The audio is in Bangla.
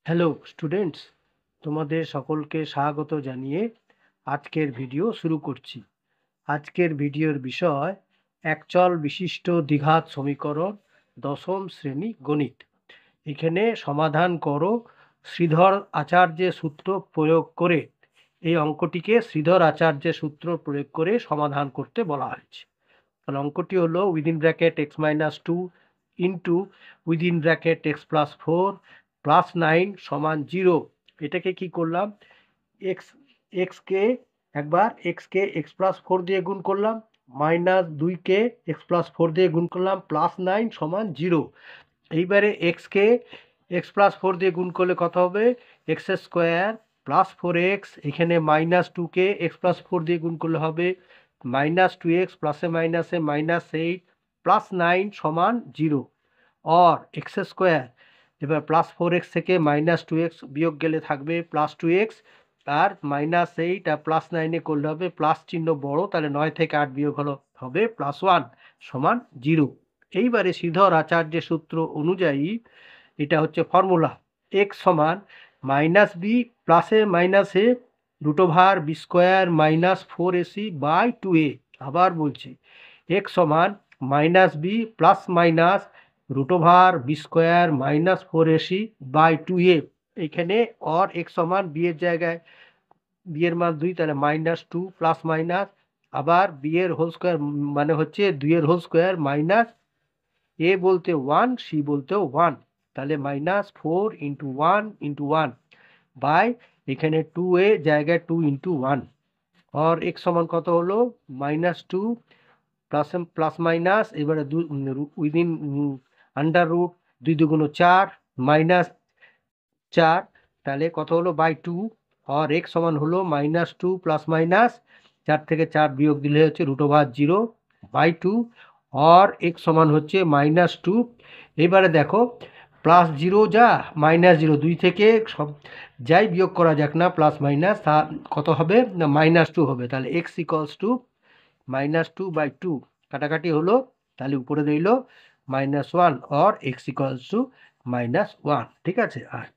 হ্যালো স্টুডেন্টস, তোমাদের সকলকে স্বাগত জানিয়ে আজকের ভিডিও শুরু করছি। আজকের ভিডিওর বিষয় একচল বিশিষ্ট দ্বিঘাত সমীকরণ, দশম শ্রেণী গণিত। এখানে সমাধান করো শ্রীধর আচার্যের সূত্র প্রয়োগ করে। এই অঙ্কটিকে শ্রীধর আচার্যের সূত্র প্রয়োগ করে সমাধান করতে বলা হয়েছে। তাহলে অঙ্কটি হলো within bracket x minus two into within bracket x plus four plus 9 সমান 0। এটাকে কি করলাম, এক্স এক্সকে একবার এক্সকে এক্স প্লাস ফোর দিয়ে গুণ করলাম, মাইনাস 2কে এক্স প্লাস ফোর দিয়ে গুণ করলাম, প্লাস 9 সমান 0। এইবারে এক্সকে এক্স প্লাস ফোর দিয়ে গুণ করলে কত হবে, এক্স স্কোয়ার প্লাস 4x। এখানে মাইনাস 2কে এক্স প্লাস ফোর দিয়ে গুণ করলে হবে মাইনাস 2x, প্লাসে মাইনাসে -8 প্লাস 9 সমান 0। और এক্স স্কোয়ার, এবার প্লাস 4x থেকে মাইনাস 2x বিয়োগ গেলে থাকবে প্লাস 2x, আর -8 আর প্লাস 9-এ করলে হবে প্লাস চিহ্ন বড়, তাহলে 9 থেকে 8 বিয়োগ হবে প্লাস 1 সমান 0। এইবারে শ্রীধর আচার্যের সূত্র অনুযায়ী এটা হচ্ছে ফর্মুলা, এক্স সমান মাইনাস বি প্লাসে মাইনাসে √b² minus 4ac by 2a। আবার বলছি, এক্স সমান minus b plus minus √b² minus 4ac by 2a। এখানে অর এক্স সমান বি এর জায়গায় বি এর মান 2, তাহলে -2 প্লাস মাইনাস, আবার বি এর হোল স্কোয়ার মানে হচ্ছে 2 এর হোল স্কোয়ার মাইনাস এ বলতে 1 সি বলতেও 1, তাহলে -4 ইন্টু 1 ইন্টু 1 বাই এখানে 2a জায়গায় 2 ইন্টু 1। और x সমান কত হলো -2 প্লাস মাইনাস, এবারে উইদিন আন্ডার রুট 2 দুগুণ 4 মাইনাস 4, তাহলে কত হলো বাই 2। और x সমান হলো -2 প্লাস মাইনাস 4 থেকে 4 বিয়োগ দিলে হচ্ছে √0 বাই 2, और x সমান হচ্ছে -2। এবারে দেখো প্লাস 0 যা মাইনাস 0, 2 থেকে সব যাই বিয়োগ করা যাক না প্লাস মাইনাস, তা কত হবে না -2 হবে। তাহলে x ইকুয়ালস টু -2 বাই 2 কাটাকাটি হলো, তাহলে উপরে রইল -1 और x ইকুয়ালস টু -1। ঠিক আছে। আর